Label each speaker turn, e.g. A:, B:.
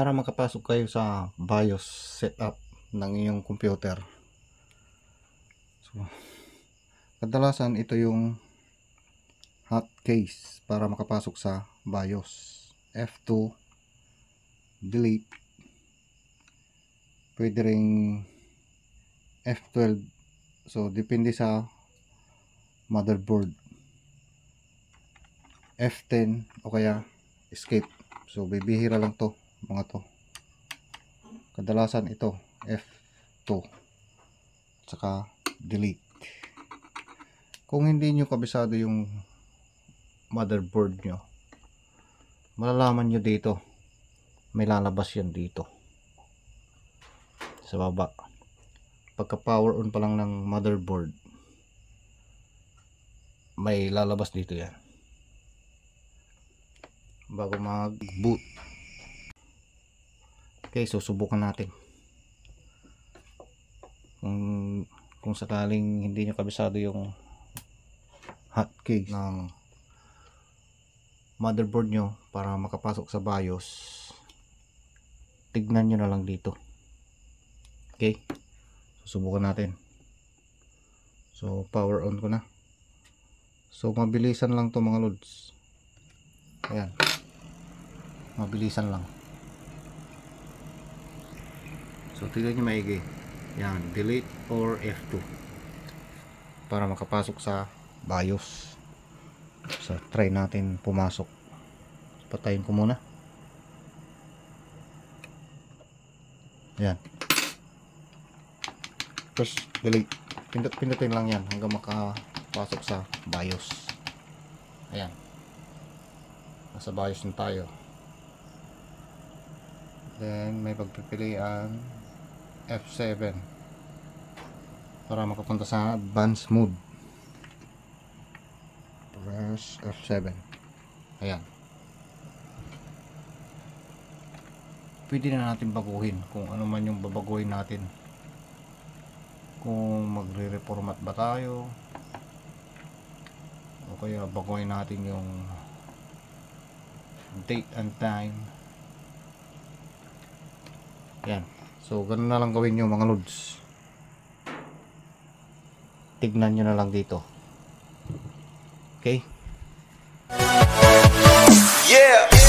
A: para makapasok kayo sa BIOS setup ng iyong computer. So, kadalasan ito yung hotkeys para makapasok sa BIOS. F2, delete, pwede ring F12. So depende sa motherboard. F10 o kaya escape. So bibihira lang to, mga to. Kadalasan ito F2 tsaka delete. Kung hindi nyo kabisado yung motherboard nyo, malalaman nyo dito, may lalabas yan dito sa baba. Pagka power on pa lang ng motherboard, may lalabas dito yan bago mag boot. Okay, susubukan natin. Kung sakaling hindi nyo kabisado yung hotkey ng motherboard nyo para makapasok sa BIOS, tignan nyo na lang dito. Okay, susubukan natin. So power on ko na. So mabilisan lang to mga lods. Ayan, mabilisan lang. So tignan nyo maigi. Yan, delete or F2 para makapasok sa BIOS. So try natin pumasok. Patayin ko muna. Yan. First delete. Pindutin lang yan hanggang makapasok sa BIOS. Ayan. Nasa BIOS na tayo. Then may pagpipilian F7 para makapunta sa advanced mode. Press F7. Ayan. Pwede na natin baguhin kung ano man yung babaguhin natin. Kung magre-reformat ba tayo o kaya baguhin natin yung date and time. Yan. So ganun na lang gawin nyo mga lods. Tignan nyo na lang dito. Okay? Yeah.